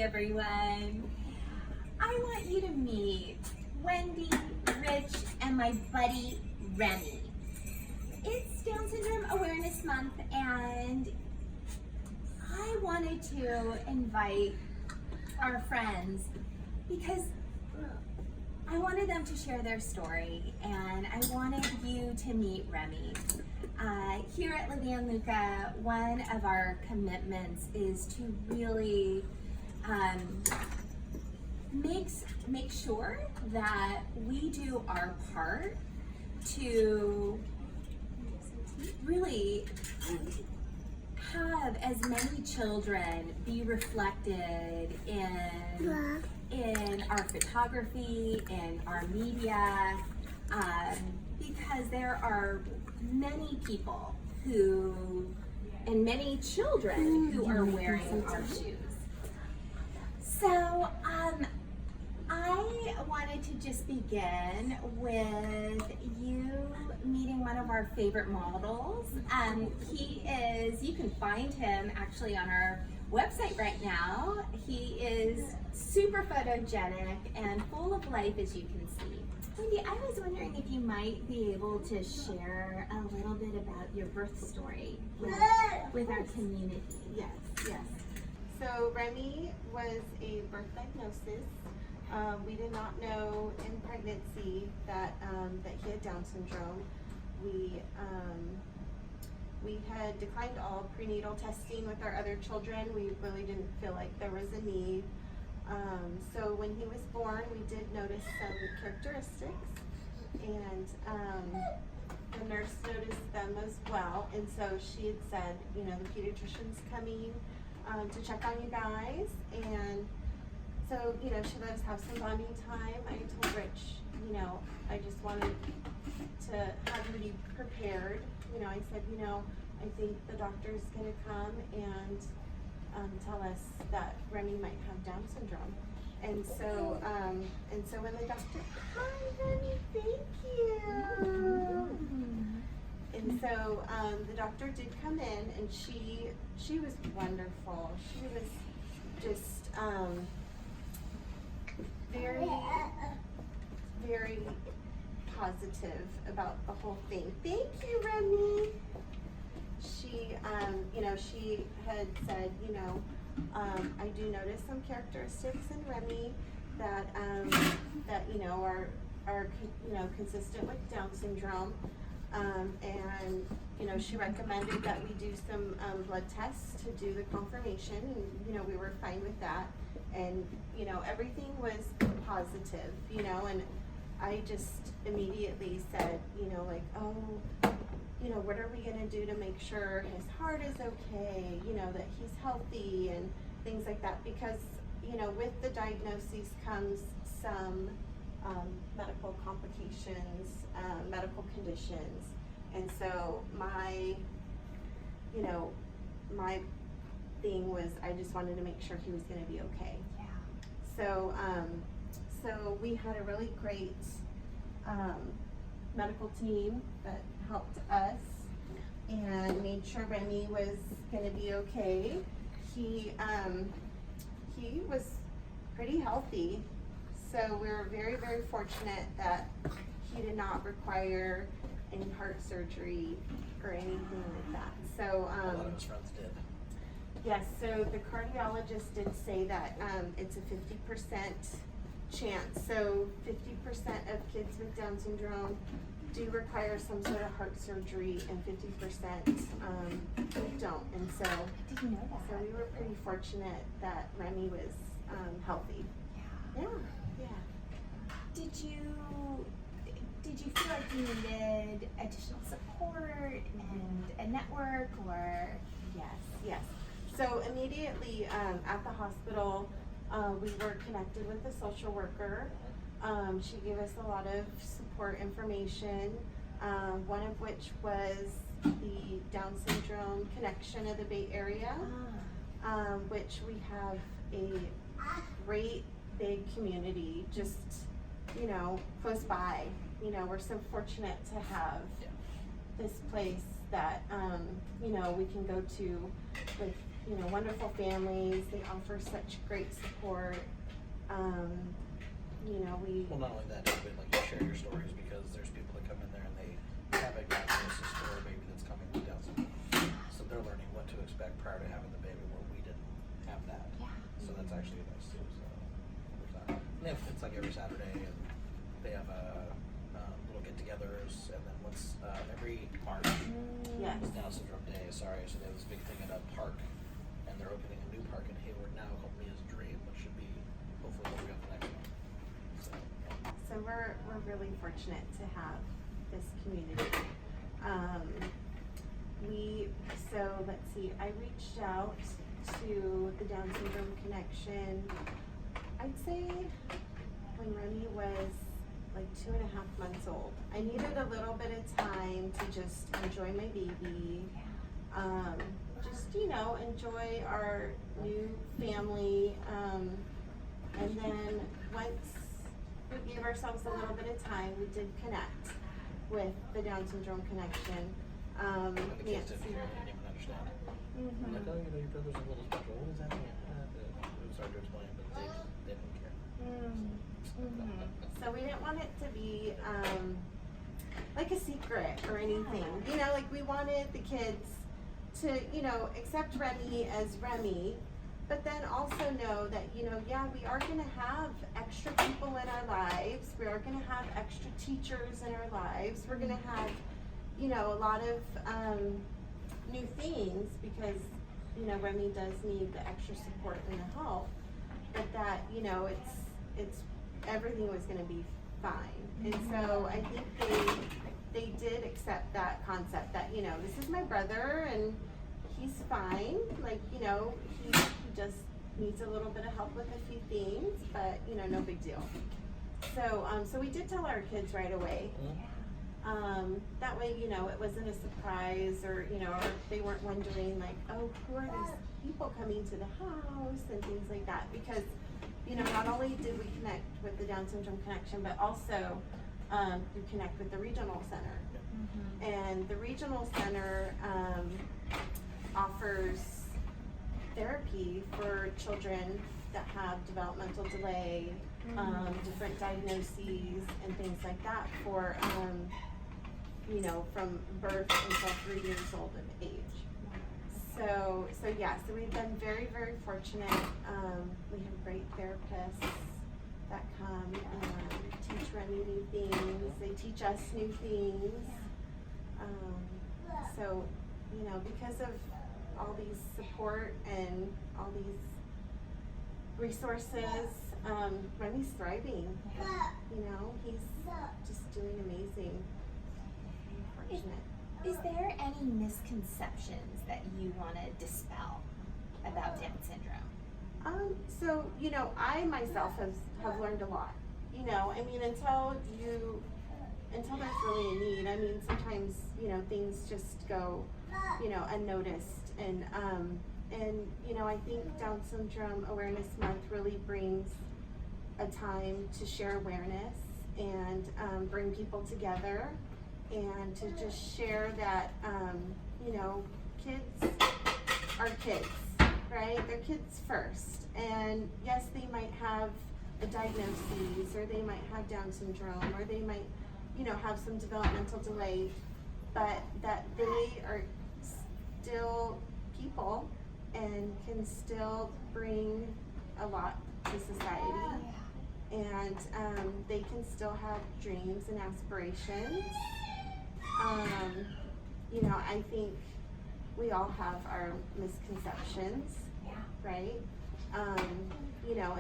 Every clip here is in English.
everyone. I want you to meet Wendy, Rich, and my buddy Remy. It's Down Syndrome Awareness Month, and I wanted to invite our friends because I wanted them to share their story, and I wanted you to meet Remy. Here at Libby and Luca, one of our commitments is to really make sure that we do our part to really have as many children be reflected in our photography, in our media, because there are many people and many children who are wearing our shoes. So I wanted to just begin with you meeting one of our favorite models. You can find him actually on our website right now. He is super photogenic and full of life, as you can see. Wendy, I was wondering if you might be able to share a little bit about your birth story with our community. Yes. So Remy was a birth diagnosis. We did not know in pregnancy that he had Down syndrome. We had declined all prenatal testing with our other children. We really didn't feel like there was a need. So when he was born, we did notice some characteristics, and the nurse noticed them as well. And so she had said, the pediatrician's coming to check on you guys. And so, she let us have some bonding time. I told Rich, I just wanted to have him be prepared. I said, I think the doctor's gonna come and tell us that Remy might have Down syndrome. And so when the doctor, hi Remy, thank you. And so the doctor did come in, and she was wonderful. She was just very, very positive about the whole thing. Thank you, Remy. She had said, I do notice some characteristics in Remy that are consistent with Down syndrome, and she recommended that we do some blood tests to do the confirmation, and we were fine with that, and everything was positive, and I just immediately said, what are we gonna do to make sure his heart is okay, that he's healthy and things like that, because, with the diagnosis comes some medical complications, medical conditions. And so my thing was, I just wanted to make sure he was gonna be okay. Yeah. So we had a really great medical team that helped us and made sure Remy was going to be okay. He was pretty healthy, so we were very, very fortunate that he did not require any heart surgery or anything like that. So a lot of his friends did. yes, so the cardiologist did say that it's a 50% chance. So 50% of kids with Down syndrome do require some sort of heart surgery, and 50% don't. And so, I didn't know that. so we were pretty fortunate that Remy was healthy. Yeah. Yeah. Did you feel like you needed additional support and a network, or? Yes. So immediately at the hospital, we were connected with a social worker. She gave us a lot of support information, one of which was the Down Syndrome Connection of the Bay Area, which we have a great big community just, close by. We're so fortunate to have this place that, we can go to with, wonderful families. They offer such great support. Well, not only that, but like you share your stories because there's people that come in there and they have a diagnosis for a baby that's coming with Down syndrome. So they're learning what to expect prior to having the baby where we didn't have that. Yeah. So that's actually nice too. So there's that. And it's like every Saturday and they have little get-togethers, and then once every March Yes. is Down syndrome day. Sorry, so they have this big thing at a park, and they're opening a new park in Hayward now called Mia's Dream, which should be hopefully what we got the next one. So we're really fortunate to have this community. Let's see, I reached out to the Down Syndrome Connection, I'd say when Remy was like 2.5 months old. I needed a little bit of time to just enjoy my baby, enjoy our new family, and then once we gave ourselves a little bit of time, we did connect with the Down Syndrome Connection. But the kids didn't even understand. Like, oh, your brother's a little special. What does that mean? It was hard to explain, but they didn't care. So we didn't want it to be like a secret or anything. Like we wanted the kids to, accept Remy as Remy, but then also know that, we are going to have extra people in our lives. We are going to have extra teachers in our lives. We're going to have, a lot of new things because, Remy does need the extra support and the help, but that, it's everything was going to be fine. And so I think they did accept that concept that, this is my brother and he's fine. Like, he just needs a little bit of help with a few things, but, no big deal. So we did tell our kids right away. That way, it wasn't a surprise or they weren't wondering like, oh, who are these people coming to the house and things like that. Because, not only did we connect with the Down Syndrome Connection, but also we connect with the Regional Center. And the Regional Center offers therapy for children that have developmental delay, different diagnoses and things like that for, from birth until 3 years old of age. So we've been very, very fortunate. We have great therapists that come and teach Remy new things. They teach us new things. Because of all these support and all these resources, Remy's thriving. He's just doing amazing. I'm fortunate. Is there any misconceptions that you want to dispel about Down syndrome? I myself have learned a lot. Until there's really a need. Sometimes, things just go, unnoticed. And I think Down Syndrome Awareness Month really brings a time to share awareness and bring people together and to just share that, kids are kids, right? They're kids first. And yes, they might have a diagnosis or they might have Down syndrome or they might, have some developmental delay, but that they are still people and can still bring a lot to society. And they can still have dreams and aspirations. I think we all have our misconceptions, right?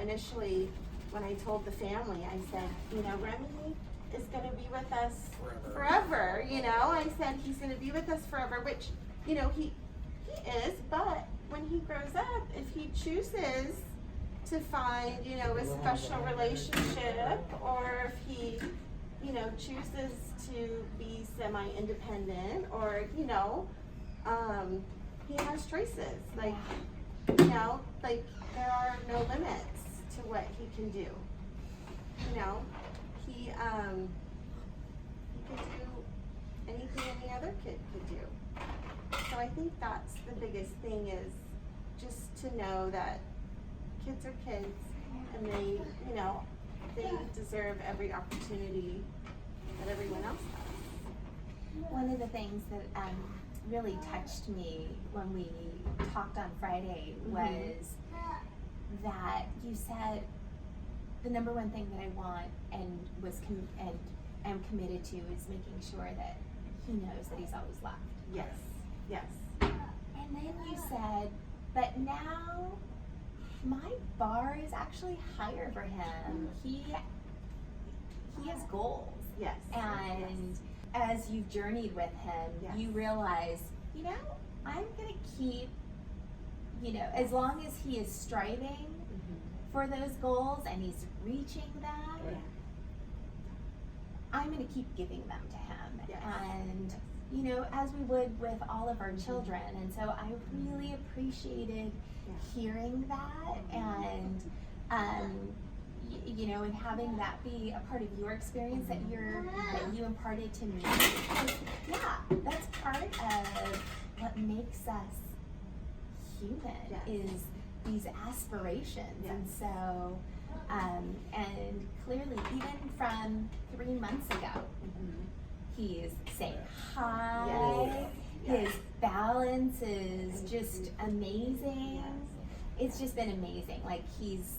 Initially when I told the family, I said, Remy is going to be with us forever. I said he's going to be with us forever, which, he is, but when he grows up, if he chooses to find, a special relationship, or if he, chooses to be semi-independent, or, he has choices. Like, there are no limits to what he can do. He could do anything any other kid could do. So I think that's the biggest thing is just to know that kids are kids, and they, you know, they deserve every opportunity that everyone else has. One of the things that really touched me when we talked on Friday was that you said the number one thing that I want and am committed to is making sure that he knows that he's always loved. Yes, yes. And then you said, but now my bar is actually higher for him. He has goals. Yes. And as you've journeyed with him, Yes. you realize, you know, I'm gonna keep, you know, as long as he is striving for those goals and he's reaching them, Right. I'm gonna keep giving them to him. Yes. And, you know, as we would with all of our children. And so I really appreciated hearing that and, you know, and having that be a part of your experience that you imparted to me. Because, yeah, that's part of what makes us human Yes. is these aspirations. Yes. And so, and clearly, even from 3 months ago, he's saying hi. Yes. Yes. His balance is just amazing. It's just been amazing. Like he's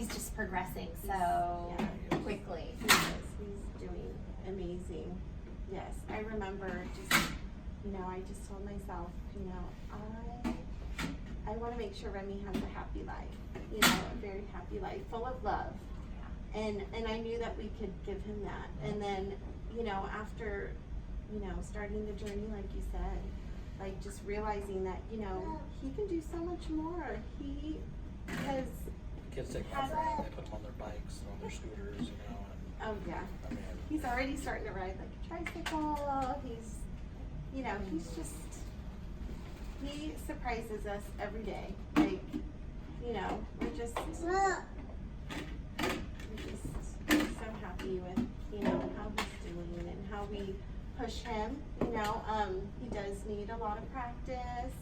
just progressing so quickly. He's doing amazing. Yes, I remember just, you know, I just told myself, you know, I want to make sure Remy has a happy life, you know, a very happy life, full of love. And I knew that we could give him that. And then, you know, after, you know, starting the journey, like you said, like just realizing that, you know, he can do so much more. He has, Kids take them out for a ride, they put them on their bikes, on their scooters, you know, and, oh yeah, I mean, he's already starting to ride like a tricycle. He's, you know, he surprises us every day. Like, you know, we're just so happy with, you know, how he's doing and how we push him. You know, he does need a lot of practice,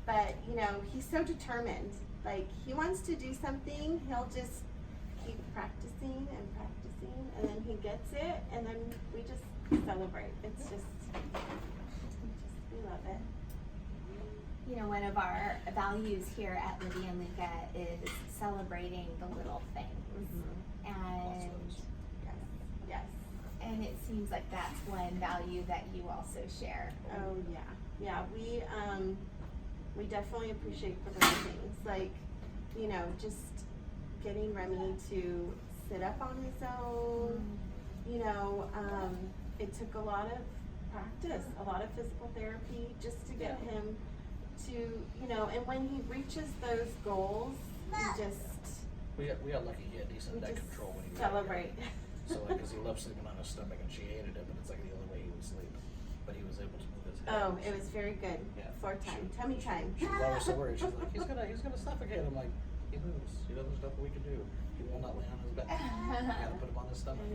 but you know, he's so determined. Like, he wants to do something, he'll just keep practicing and practicing, and then he gets it, and then we just celebrate. It's just we love it. You know, one of our values here at Libby and Luca is celebrating the little things. And Yes. and it seems like that's one value that you also share. Oh yeah. Yeah, we definitely appreciate the little things. Like, you know, just getting Remy to sit up on his own. You know, it took a lot of practice, a lot of physical therapy just to get him to, you know, and when he reaches those goals, we got lucky he had decent neck control when he was celebrate. So like, cause he loved sleeping on his stomach and she hated it, but it's like the only way he would sleep. But he was able to move his head. Oh, it was very good. Yeah. Floor time, tummy time. She was always so worried. She's like, he's gonna suffocate. I'm like, he moves. He does the stuff that we can do. He will not lay on his back. You gotta put him on his stomach. I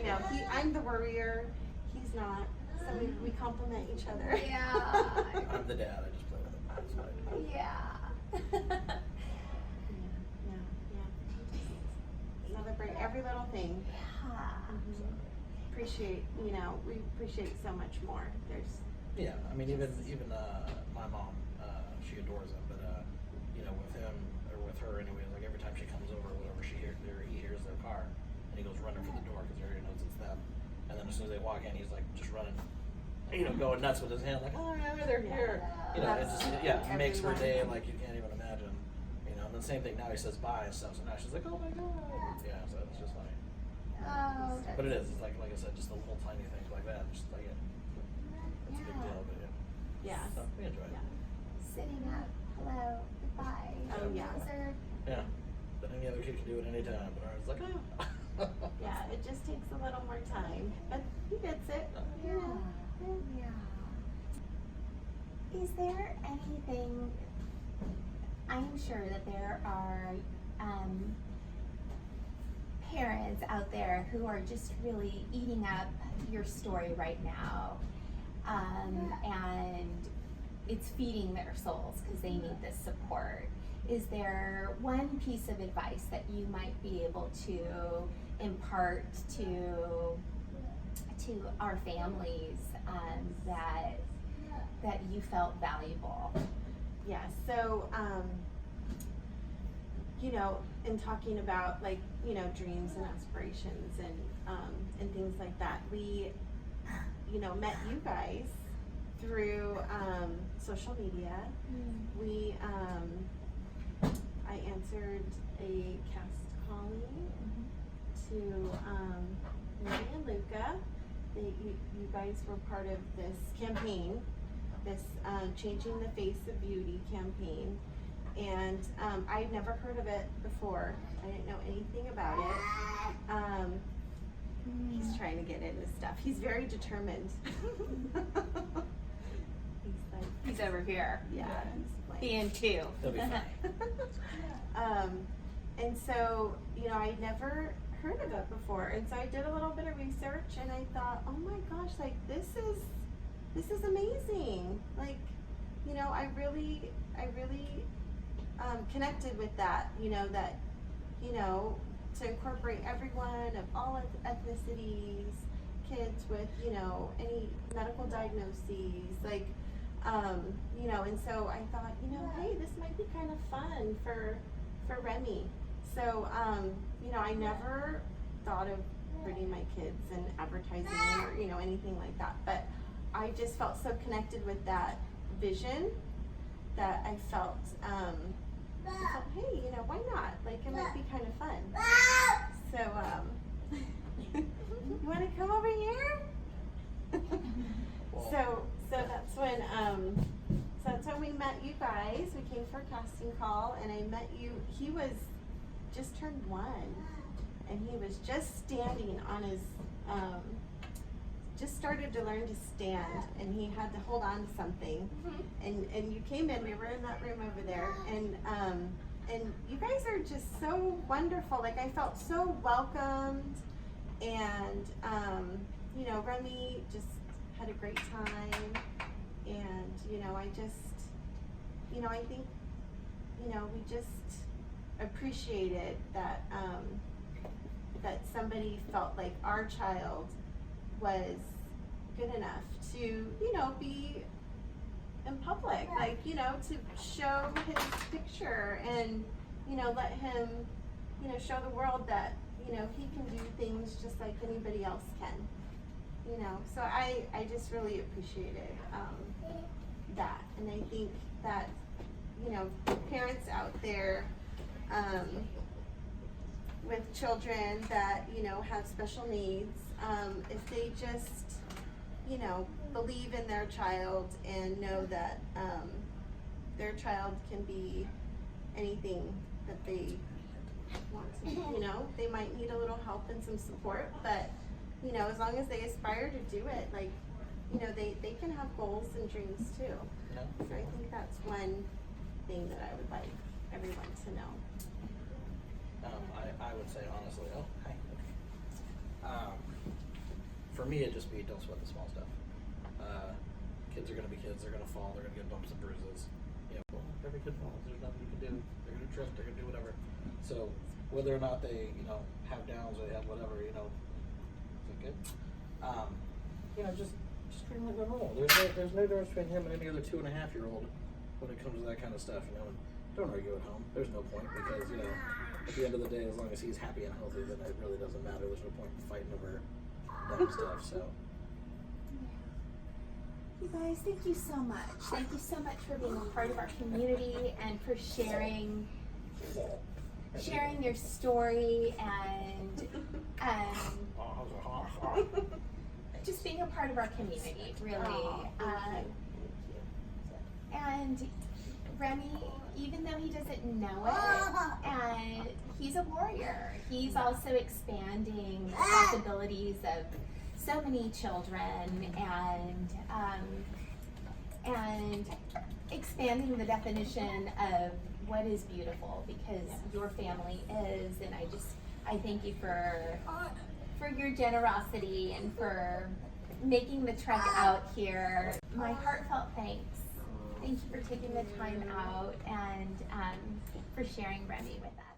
know. I'm the worrier. He's not. So we complement each other. Yeah. I'm the dad. I just play with him. That's what I do. Yeah. Yeah. Celebrate every little thing. Appreciate, you know, we appreciate so much more. Yeah, I mean, even my mom, she adores him, but you know, with him or with her anyway, like every time she comes over or whatever, he hears their car, and he goes running for the door because he already knows it's them. And then as soon as they walk in, he's like just running, you know, going nuts with his hand, like, oh yeah, they're here. You know, it's just, it makes her day like you can't even imagine. You know, and the same thing now, he says bye and stuff, so now she's like, oh my god. Yeah, so it's just funny. Oh, But it is, it's like I said, just the little tiny things like that, just like it's a big deal, but Yeah. so we enjoy it. sitting up, hello, goodbye. Oh, yeah. Dessert. Yeah. But any other kid can do it anytime, but ours is like, oh. Yeah, it just takes a little more time, but he gets it. Yeah. Is there anything, I'm sure that there are parents out there who are just really eating up your story right now. And it's feeding their souls because they need this support. Is there one piece of advice that you might be able to impart to our families that you felt valuable? Yeah, so, you know, in talking about like, you know, dreams and aspirations and things like that, we, you know, met you guys through social media. We, I answered a cast calling to Remy and Luca. You guys were part of this campaign, this Changing the Face of Beauty campaign, and I'd never heard of it before. I didn't know anything about it. He's trying to get into stuff. He's very determined. He's over here. Yeah. Being two. That'll be fine. And so, you know, I'd never heard of it before, and so I did a little bit of research, and I thought, oh my gosh, like this is amazing. Like, you know, I really connected with that. You know, that, you know, to incorporate everyone of all ethnicities, kids with, you know, any medical diagnoses, like, you know, and so I thought, you know, hey, this might be kind of fun for Remy. So, you know, I never thought of putting my kids in advertising or, you know, anything like that, but I just felt so connected with that vision that I felt, hey, you know, why not? Like, it might be kind of fun. So, you want to come over here? So that's when we met you guys. We came for a casting call, and I met you. He was just turned 1, and he was just standing on his, just started to learn to stand, and he had to hold on to something. And you came in. We were in that room over there, and you guys are just so wonderful. Like, I felt so welcomed, and you know, Remy just had a great time, and you know, I think, you know, we just appreciated that that somebody felt like our child was good enough to, you know, be in public, like, you know, to show his picture and, you know, let him, you know, show the world that, you know, he can do things just like anybody else can. You know, so I just really appreciated that, and I think that, you know, parents out there with children that, you know, have special needs, if they just, you know, believe in their child and know that their child can be anything that they want to be, you know, they might need a little help and some support, but you know, as long as they aspire to do it, like, you know, they can have goals and dreams too. Yeah. So I think that's one thing that I would like everyone to know. I would say honestly, oh, hi. For me, it'd just be don't sweat the small stuff. Kids are gonna be kids. They're gonna fall. They're gonna get bumps and bruises. You know, well, every kid falls. There's nothing you can do. They're gonna trip. They're gonna do whatever. So whether or not they, you know, have downs or they have whatever, you know. Good. You know, just treat him like normal. There's no difference between him and any other 2.5-year-old when it comes to that kind of stuff. You know, and don't argue at home. There's no point because, you know, at the end of the day, as long as he's happy and healthy, then it really doesn't matter. There's no point in fighting over that stuff. So, You guys, thank you so much. Thank you so much for being a part of our community and for sharing your story and just being a part of our community, really. And Remy, even though he doesn't know it, and he's a warrior, he's also expanding the possibilities of so many children and expanding the definition of what is beautiful, because your family is, and I thank you for your generosity and for making the trek out here. My heartfelt thanks Thank you for taking the time out and for sharing Remy with us.